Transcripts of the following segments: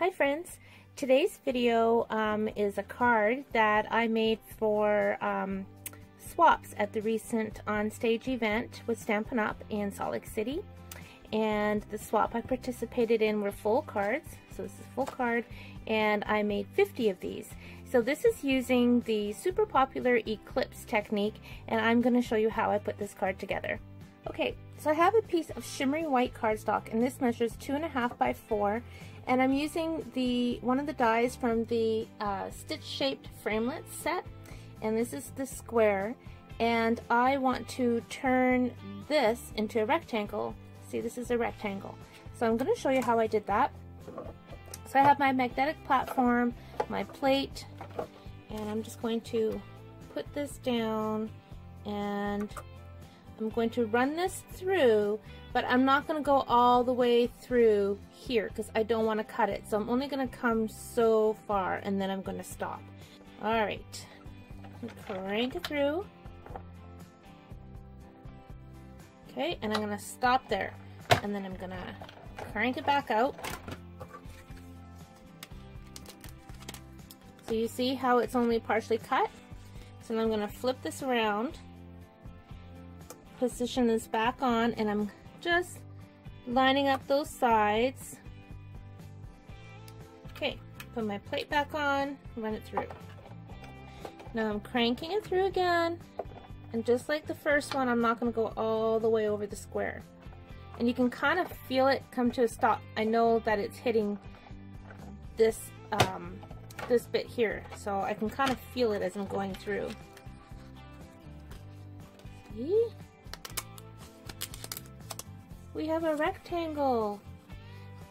Hi friends, today's video is a card that I made for swaps at the recent on-stage event with Stampin' Up! In Salt Lake City. And the swap I participated in were full cards, so this is a full card, and I made 50 of these. So this is using the super popular Eclipse technique, and I'm going to show you how I put this card together. Okay, so I have a piece of Shimmery White cardstock, and this measures 2.5 by 4, and I'm using one of the dies from the stitch-shaped framelits set, and this is the square, and I want to turn this into a rectangle. See, this is a rectangle. So I'm going to show you how I did that. So I have my magnetic platform, my plate, and I'm just going to put this down, and I'm going to run this through, but I'm not going to go all the way through here because I don't want to cut it. So I'm only going to come so far and then I'm going to stop. Alright, crank it through. Okay, and I'm going to stop there, and then I'm going to crank it back out. So you see how it's only partially cut? So now I'm going to flip this around, position this back on, and I'm just lining up those sides. Okay, put my plate back on, run it through. Now I'm cranking it through again, and just like the first one, I'm not going to go all the way over the square. And you can kind of feel it come to a stop. I know that it's hitting this this bit here, so I can kind of feel it as I'm going through. See? We have a rectangle.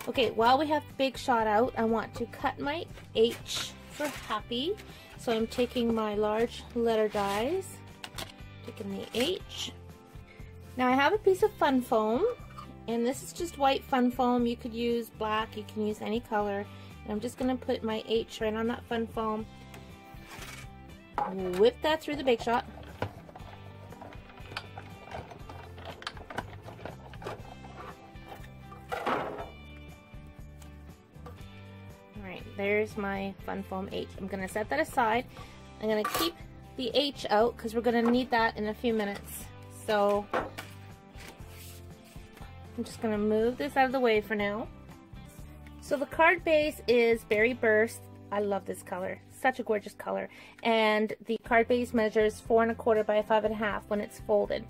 Okay, while we have the big shot out, I want to cut my H for happy. So I'm taking my large letter dies, taking the H. Now I have a piece of fun foam, and this is just white fun foam. You could use black, you can use any color. And I'm just going to put my H right on that fun foam, whip that through the big shot. Alright, there's my fun foam H. I'm going to set that aside. I'm going to keep the H out because we're going to need that in a few minutes. So I'm just going to move this out of the way for now. So the card base is Berry Burst. I love this color. Such a gorgeous color. And the card base measures 4 1/4 by 5 1/2 when it's folded.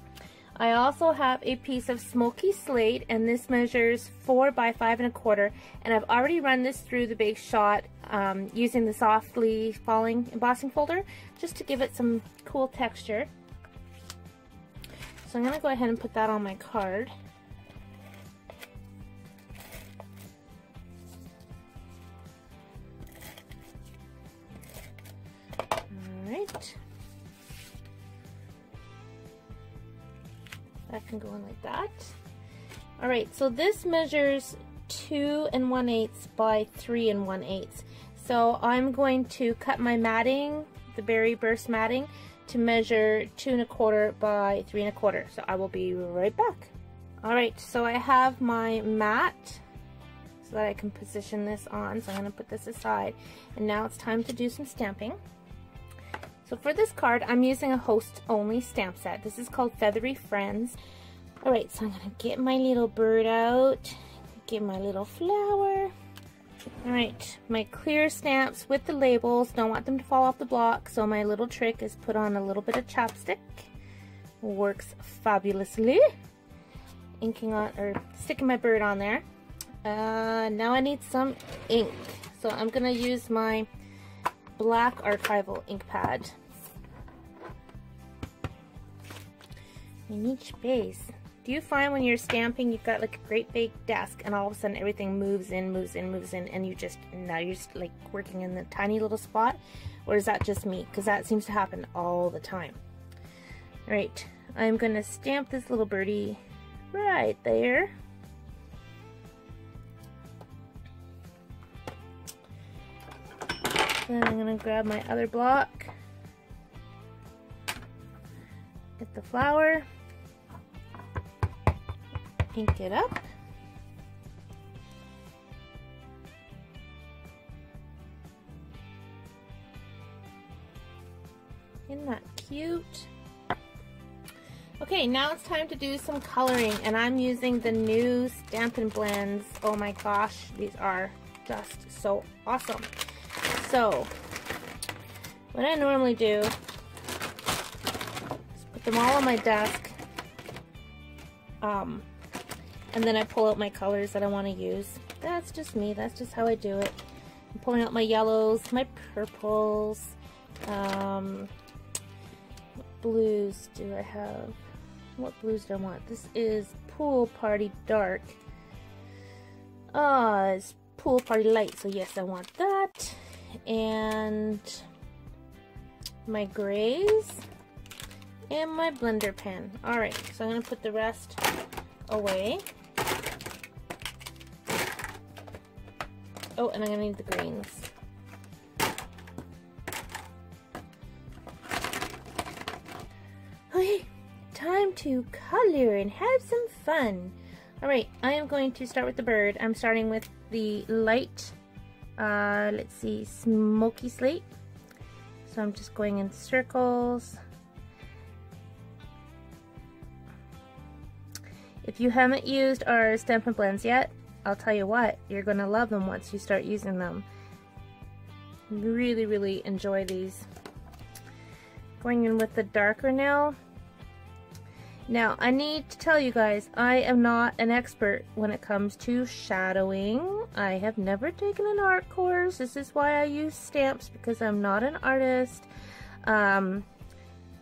I also have a piece of Smoky Slate, and this measures 4 by 5 1/4. And I've already run this through the big shot using the softly falling embossing folder just to give it some cool texture. So I'm going to go ahead and put that on my card. Alright, that can go in like that. Alright, so this measures 2 1/8 by 3 1/8. So I'm going to cut my matting, the Berry Burst matting, to measure 2 1/4 by 3 1/4. So I will be right back. Alright, so I have my mat so that I can position this on. So I'm going to put this aside. And now it's time to do some stamping. So for this card, I'm using a host-only stamp set. This is called Feathery Friends. Alright, so I'm going to get my little bird out, get my little flower. Alright, my clear stamps with the labels. Don't want them to fall off the block, so my little trick is put on a little bit of chapstick. Works fabulously. Inking on, or sticking my bird on there. Now I need some ink. So I'm going to use my Black Archival ink pad. You need space. Do you find when you're stamping you've got like a great big desk and all of a sudden everything moves in, and now you're just like working in the tiny little spot? Or is that just me? Because that seems to happen all the time. Alright, I'm going to stamp this little birdie right there. Then I'm going to grab my other block, get the flower, ink it up, Okay, now it's time to do some coloring, and I'm using the new Stampin Blends. Oh my gosh, these are just so awesome. So, what I normally do is put them all on my desk, and then I pull out my colors that I want to use. That's just me, that's just how I do it. I'm pulling out my yellows, my purples, what blues do I have? What blues do I want? This is Pool Party Dark. It's Pool Party Light, so yes, I want that. And my grays and my blender pen. Alright, so I'm going to put the rest away. Oh, and I'm going to need the greens. Okay, time to color and have some fun. Alright, I am going to start with the bird. I'm starting with the light, let's see, smoky slate. So I'm just going in circles. If you haven't used our Stampin' Blends yet, I'll tell you what, you're going to love them once you start using them. Really, really enjoy these. Going in with the darker now. Now, I need to tell you guys, I am not an expert when it comes to shadowing. I have never taken an art course. This is why I use stamps, because I'm not an artist.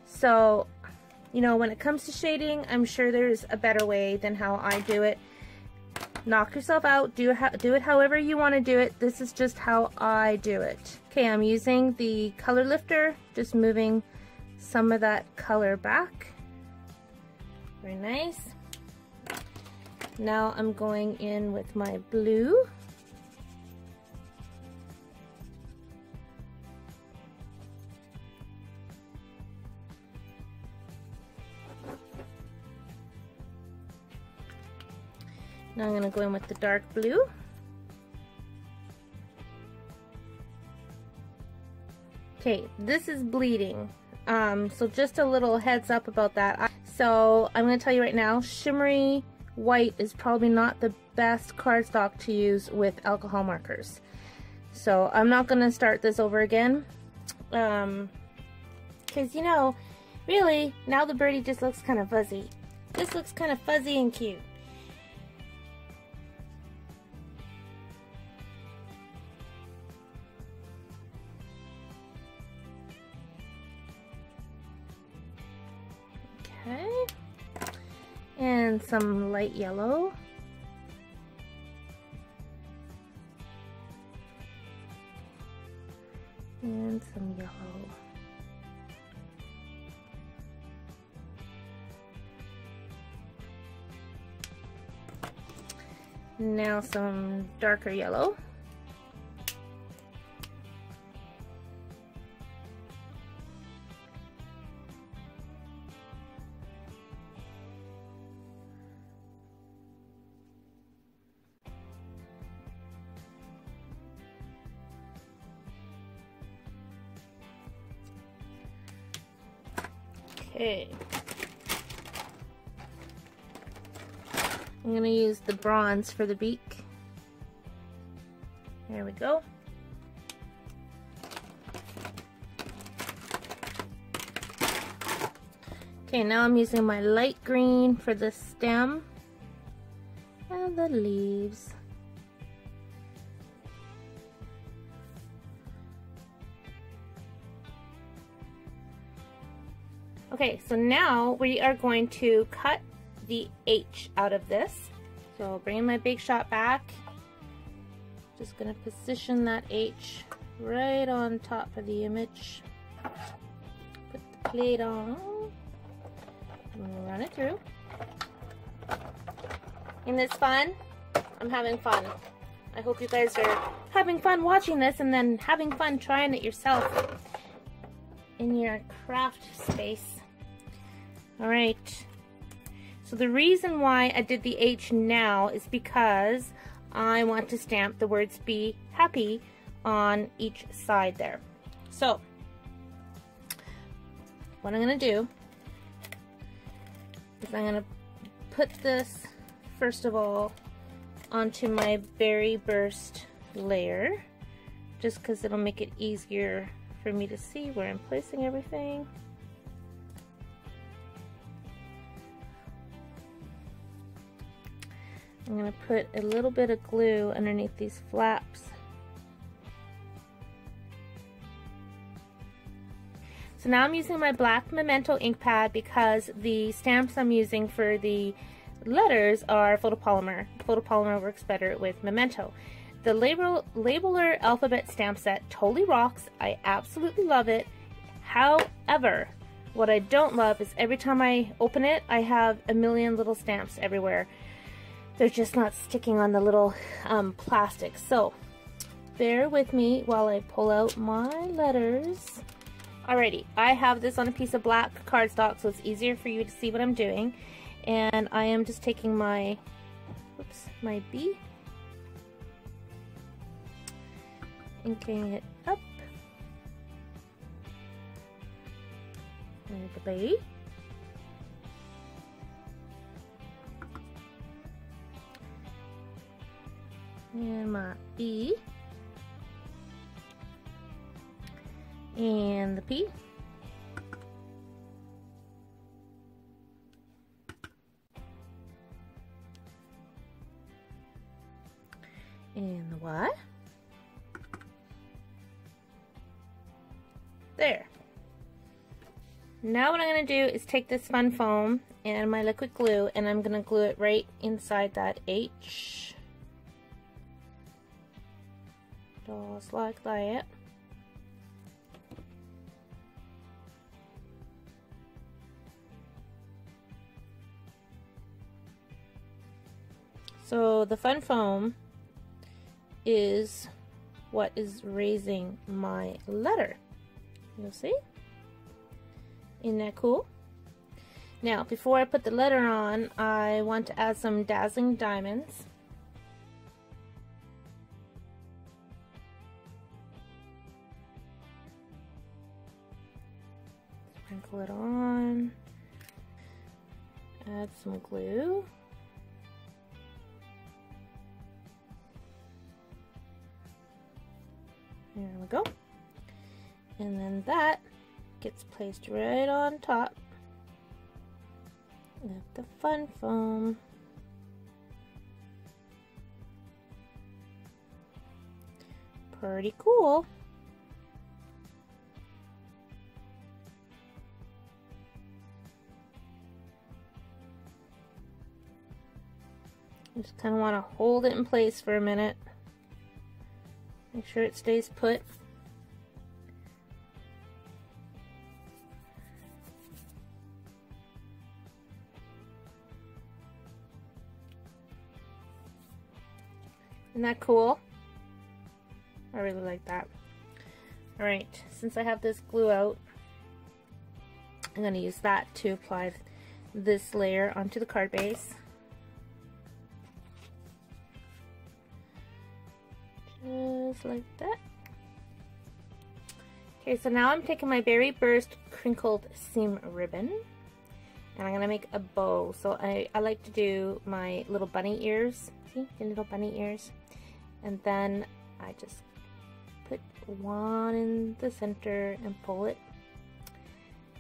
So, you know, when it comes to shading, I'm sure there's a better way than how I do it. Knock yourself out. Do it however you want to do it. This is just how I do it. Okay, I'm using the color lifter, just moving some of that color back. Very nice. Now I'm going in with my blue. Now I'm going to go in with the dark blue. Okay, this is bleeding. So just a little heads up about that. So I'm going to tell you right now, Shimmery White is probably not the best cardstock to use with alcohol markers. So I'm not going to start this over again. Because, you know, really, now the birdie just looks kind of fuzzy. This looks kind of fuzzy and cute. Okay, and some light yellow. And some yellow. Now some darker yellow. Okay, I'm going to use the bronze for the beak. There we go. Okay, now I'm using my light green for the stem and the leaves. Okay, so now we are going to cut the H out of this. So bringing my Big Shot back, just going to position that H right on top of the image. Put the plate on, and run it through. Isn't this fun? I'm having fun. I hope you guys are having fun watching this and then having fun trying it yourself in your craft space. Alright, so the reason why I did the H now is because I want to stamp the words "be happy" on each side there. So, what I'm going to do is I'm going to put this, first of all, onto my berry burst layer, just because it'll make it easier for me to see where I'm placing everything. I'm going to put a little bit of glue underneath these flaps. So now I'm using my Black Memento ink pad because the stamps I'm using for the letters are photopolymer. Photopolymer works better with Memento. The Labeler alphabet stamp set totally rocks. I absolutely love it. However, what I don't love is every time I open it, I have a million little stamps everywhere. They're just not sticking on the little plastic. So bear with me while I pull out my letters. Alrighty, I have this on a piece of black cardstock, so it's easier for you to see what I'm doing. And I am just taking my, my B, inking it up. There's the B. And my E. And the P. And the Y. There. Now what I'm going to do is take this fun foam and my liquid glue, and I'm going to glue it right inside that H. Just like that. So the fun foam is what is raising my letter. You'll see? Isn't that cool? Now, before I put the letter on, I want to add some dazzling diamonds. Sprinkle it on. Add some glue. There we go. And then that gets placed right on top of the fun foam. Pretty cool. Just kind of want to hold it in place for a minute. Make sure it stays put. Isn't that cool? I really like that. Alright, since I have this glue out, I'm going to use that to apply this layer onto the card base. Just like that. Okay, so now I'm taking my Berry Burst crinkled seam ribbon and I'm going to make a bow. So I like to do my little bunny ears. See, the little bunny ears. And then I just put one in the center and pull it.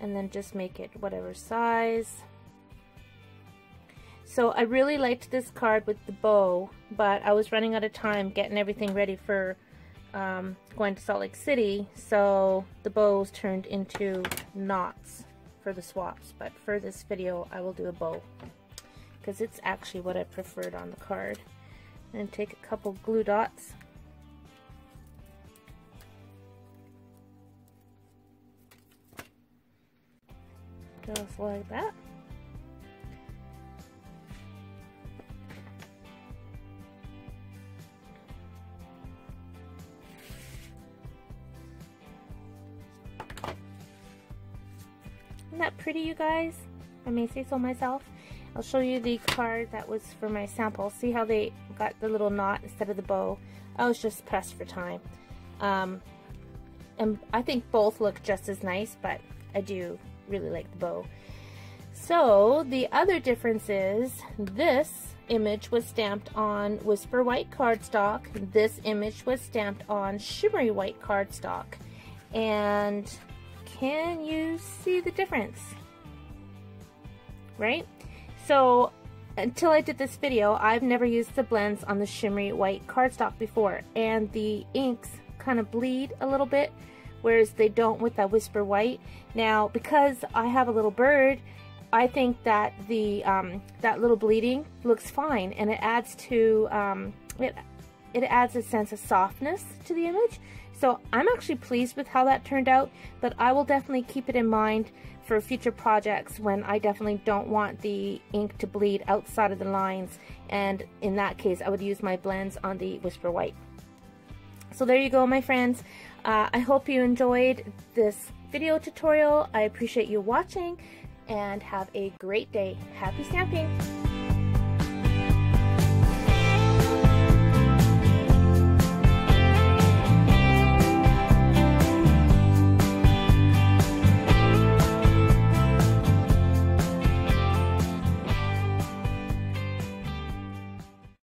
And then just make it whatever size. So I really liked this card with the bow, but I was running out of time getting everything ready for going to Salt Lake City, so the bows turned into knots for the swaps. But for this video, I will do a bow because it's actually what I preferred on the card. And take a couple glue dots. Just like that. Isn't that pretty, you guys? I may say so myself. I'll show you the card that was for my sample. See how they got the little knot instead of the bow? I was just pressed for time. And I think both look just as nice, but I do really like the bow. So the other difference is this image was stamped on Whisper White cardstock. This image was stamped on Shimmery White cardstock. And can you see the difference? Right? So until I did this video, I've never used the blends on the Shimmery White cardstock before, and the inks kind of bleed a little bit, whereas they don't with that Whisper White. Now, because I have a little bird, I think that the that little bleeding looks fine, and it adds to it adds a sense of softness to the image. So I'm actually pleased with how that turned out, but I will definitely keep it in mind for future projects when I definitely don't want the ink to bleed outside of the lines, and in that case I would use my blends on the Whisper White. So there you go, my friends. I hope you enjoyed this video tutorial. I appreciate you watching, and have a great day. Happy stamping!